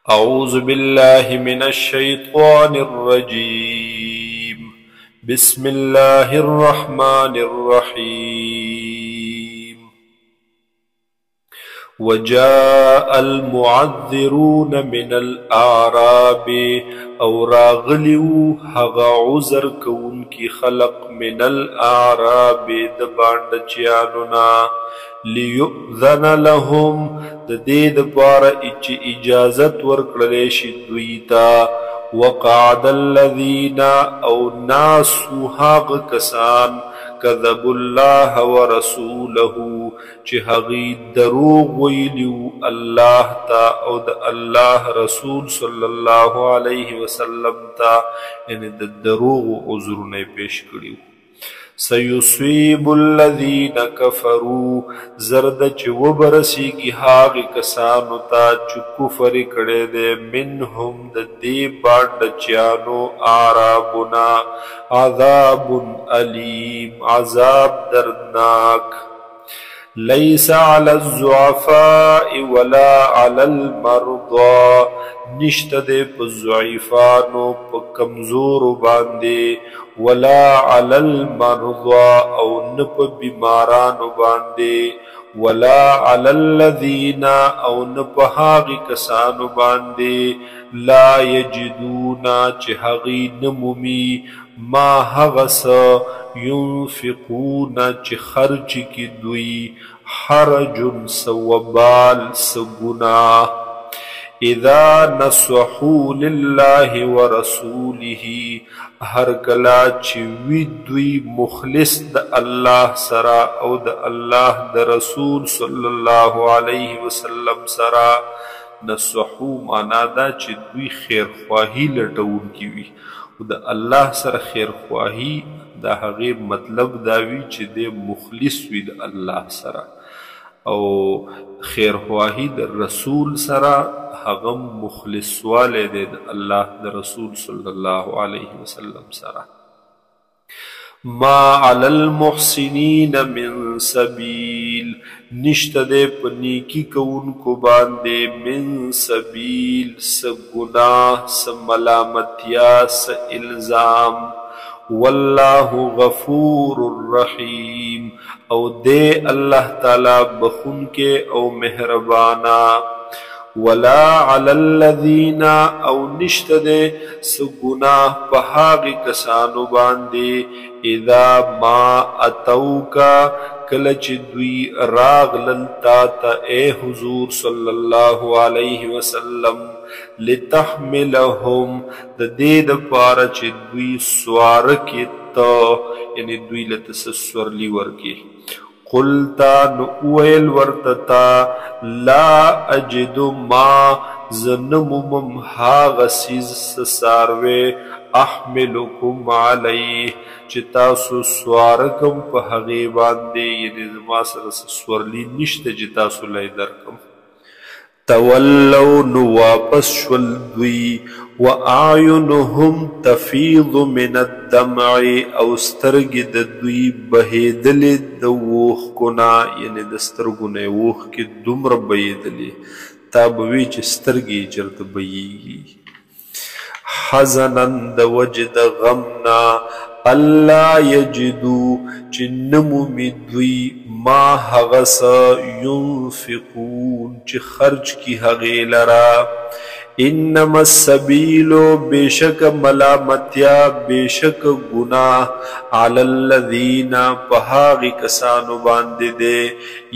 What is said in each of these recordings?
أعوذ بالله من الشيطان الرجيم. بسم الله الرحمن الرحيم. وجاء المعذرون من الأعراب او راغلیو هغا عذر کون کی خلق من الأعراب دباندچیانونا ليؤذن لهم د دې دپاره چې اجازت ورکړلی شي دوی ته وقعد الذين او ناسو هغه کسان كذبوا الله ورسوله چې هغوی دروغ ویلي الله ته او د الله رسول صلی الله علیه وسلم ته یعنې د دروغو عذرونه یې پیش کړي وو. سيصيب الذين كفروا زرد چې وبرسیږي هغې کسانو ته چې کفر یې کړی دی منهم د دې بانډچیانو اعرابنا عذاب علیم عذاب دردناک. ليس على الضعفاء ولا على المرضى نشته دی په ضعیفانو په کمزورو باندې ولا على المرضى او نه په بیمارانو باندې ولا على الذين او نه په هغې کسانو باندې لا یجدون چې هغوی نه مومي ما هغه څه ينفقون چې خرچ کی دوی حرج سوبال سګناه اذا نصحوا لله ورسوله هر کلا چې وي دوی مخلص د الله سره او د الله د رسول صلی الله علیه وسلم سره. نصحو معنا دا چې دوی خیرخواهي لټونکي وي او د الله سره خیرخواهي د هغې مطلب دا وي چې دی مخلص وي د الله سره او خیرخواهي د رسول سره هغه مخلص والی دی د الله د رسول صلی الله علیه وسلم سره. ما علی المحسنین من سبیل نشته دی په نیکي کوونکو باندې من سبیل څه ګناه څه ملامتیا څه الزام. والله غفور رحیم او دی الله تعالی بخونکې او مهربانا. ولا على الذين او نشته دی څه ګناه په هغې کسانو باندې اذا ما اتوکا کله چې دوی راغلل تا ته ای حضور صلی الله علیه وسلم لتحملهم د دې دپاره چې دوی سواره کې ته یعنې دوی له ته څه سورلي ورکې قلتا نو اویل ورتتا لا اجد ما زنمومم هاغه څیز څه څاروی احملکم علیه چې تاسو سواره کم په هغې باندې یعنې زما سره څه سورلي نشته چې تاسو لی درکم. تولوا نو واپس شول دوی واعینهم تفیض من الدمع او سترګې د دوی بهېدلې د اوښکو نه یعنې د سترګو نه یې اوښکې دومره بهېدلې تا به وي چې سترګې یې چېرته بهیږي. حزنا د وجې د غم نه الله یجدو چې نه مومي دوی ما هغه څه ينفقون چې خرج کی هغې لره. انما السبیل بېشک ملامتیا بېشک ګناه علی الذین په هغې کسانو باندې دی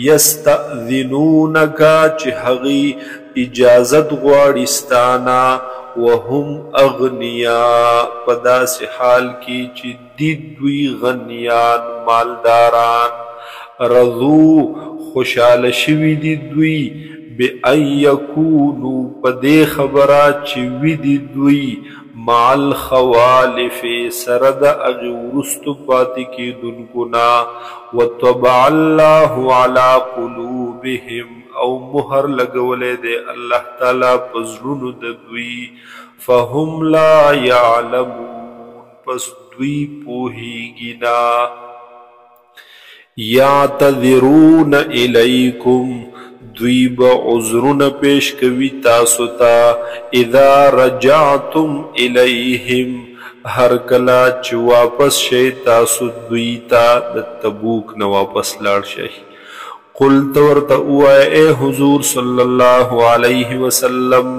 یستأذنونکه چې هغوی اجازت غواړي ستانه وهم اغنیا په داسې حال کې چې دی دوی غنیان مالداران. رضو خوشحاله شوي دي دوی بأن یکونو په دې خبره چې وي دي دوی مع الخوالف سره د هغې وروستو پاتې کېدونکو نه وطبع الله على قلوبهم او مهر لګولی دی الله تعالی په زړونو د دوی فهم لا یعلمون پس دوی پوهیږي نه. یعتذرون الیکم دوی به عذرونه پیش کوي تاسو ته اذا رجعتم الیهم هر کله چې واپس شئ تاسو دوی ته د تبوک نه واپس لاړ شئ قلت ورته ووایه اے حضور صلی الله علیه وسلم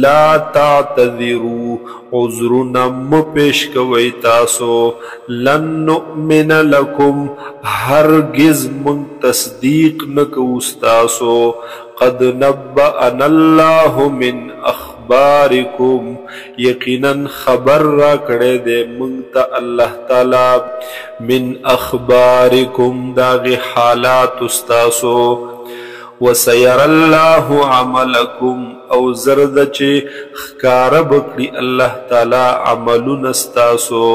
لا تعتذروا عذرونه مه پیش کوئ تاسو لن نؤمن لکم هرگز موږ تصدیق نه کوو ستاسو قد نبأنا الله من اخبارکم یقینا خبر را کړی دی موږ ته الله تعالی من اخبارکم داغی حالات استاسو وسیر الله عملکم او زرد چې ښکاره بکړي الله تعالی عملونه استاسو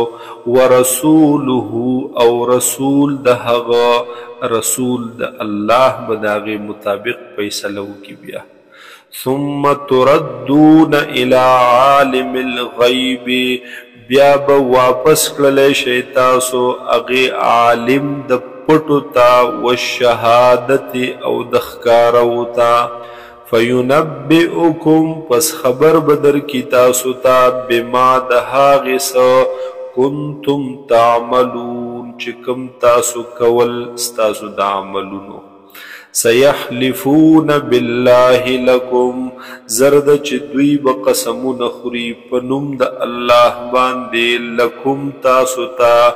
ورسوله او رسول د هغه رسول د الله به د هغې مطابق فیصله وکړي بیا ثم تردون الى عالم الغیب بیا به واپس کړلی شئ تاسو هغې عالم د پټو ته والشهادت او د ښکارو ته فینبئکم پس خبر به درکړي تاسو ته بما د هغې څه کنتم تعملون چې کوم تاسو کول ستاسو د عملونو سيحلفون بالله لكم زرد چې دوی به قسمونه خوري په نوم د الله باندې لکم تاسو ته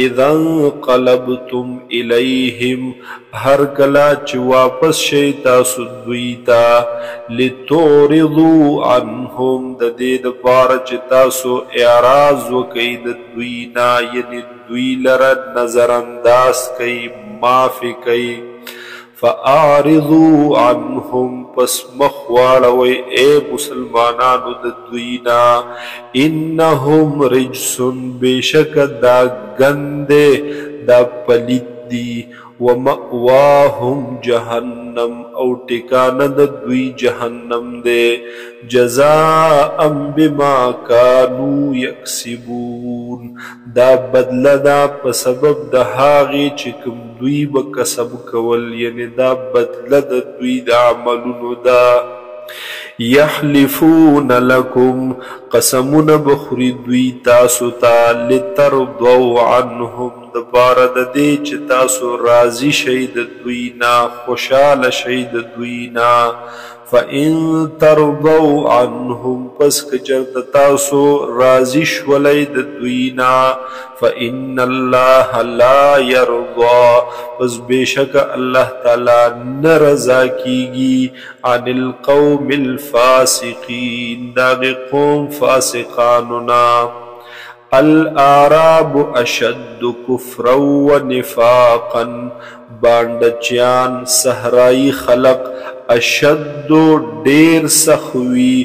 اذا انقلبتم الیهم هر کله چې واپس شئ تاسو دوی ته لتعرضوا عنهم د دې دپاره چې تاسو اعراض وکئ د دوی نه یعنې دوی لره نظر انداز کوئ معافي کوئ فاعرضوا عنهم پس مخ واړوئ اے مسلمانانو د دوینا انهم رجس بشک دا ګندې دا پلید دي ومأواهم جهنم او ټکانه د دوی جهنم دی جزاء بما كانوا يكسبون دا بدله دا په سبب د هغې چې کوم دوی به کسب کول یعنی دا بدله د دوی د عملونو دا یحلفون لکم قسمونه بخوري دوی تاسو ته لترضوا عنهم د پاره د دې چې تاسو راضي شئ د دوی نه خوشحاله شئ د دوی نه فإن ترضوا عنهم پس که چرته تاسو راضي شولئ د دوی نه فإن الله لا يرضى پس بېشکه الله تعالی نه رضا کیږي عن القوم الفاسقین د هغې قوم فاسقانو نه الاعراب اشد کفرا ونفاقا بانډچیان صحرایي خلق اشد ډیر سخوي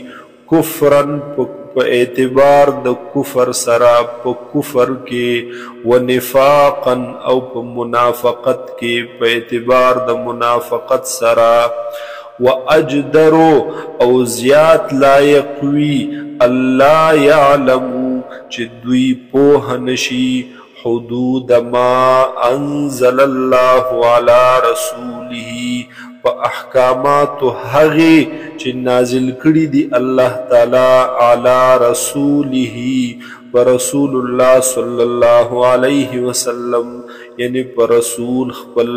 کفرن په اعتبار د کفر سره په کفر کې ونفاقا او په منافقت کې په اعتبار د منافقت سره واجدر او زیات لایق وي الله يعلمو چې دوی پوه نشي حدود ما انزل الله على رسوله په احکاماتو هغې چې نازل کړي دي الله تعالی علی رسوله په رسول الله صلی الله علیه وسلم یعنی په رسول خپل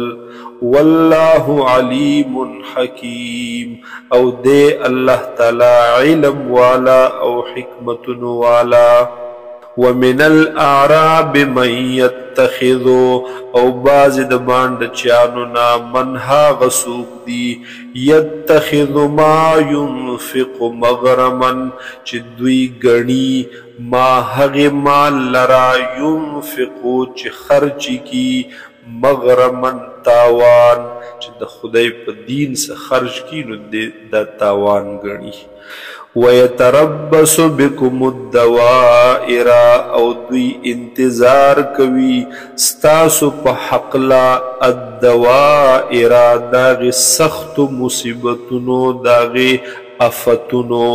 والله علیم حکیم او دے الله تعالی علم والا او حکمت والا ومن الاعراب من يتخذ او باز د بانډچیانو نا من هاغه څوک دي يتخذ ما ينفق مغرما چې دوی ګڼي ما هغه مال لرا ينفقو چې خرچ کی مغرما تاوان چې د خدای په دین څخه خرج کی نو د تاوان ګڼي ويتربص بكم الدوائر او دوی انتظار کوي ستاسو په حق لا الدوائر داغی سخت مصیبتونو داغی افتونو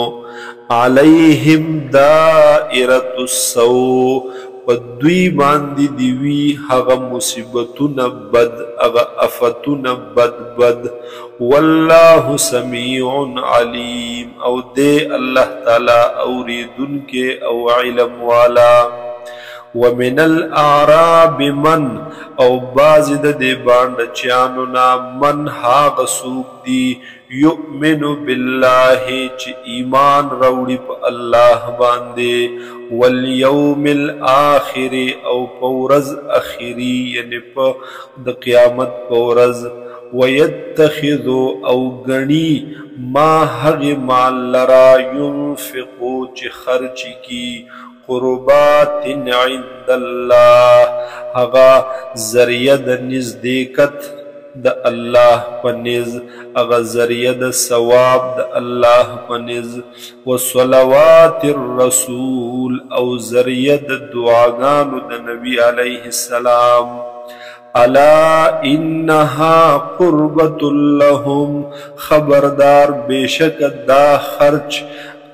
علیهم دائرة السوء په دوی باندې دی وی هغه مصیبتونه بد هغه آفتونه بد والله سمیع علیم او دے اللہ تعالی اوریدونکے او علم والا ومن الاعراب من او باز د دې باندې چانونا من هاغ سوق دی یؤمن بالله چې ایمان راوړي په الله باندې والیوم الاخر او پورز اخری یعنی په د قیامت پورز ويتخذ او غنی ما هغ مال لرا ينفقو چې خرچ کی قربات عند الله هغا ذریعہ د نزدېکت د الله پنیز هغا ذریعہ د ثواب د الله پنیز وصلوات الرسول او ذریعہ د دعاګانو د نبی علیه السلام الا انها قربة لهم خبردار بیشک دا خرچ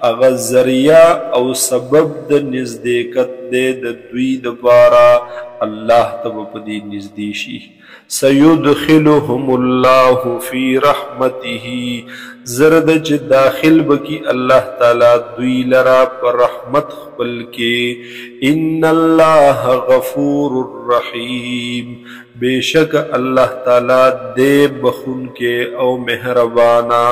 اغا ذریعہ او سبب د نزدېکت دے د دوی د بارا الله تب پدی نزدیشی سیدخلهم الله فی رحمته زرد چ داخل بکی اللہ تعالی دوی لرا پر رحمت خپل کے ان اللہ غفور الرحیم بے شک اللہ تعالی دے بخون کے او مہربانا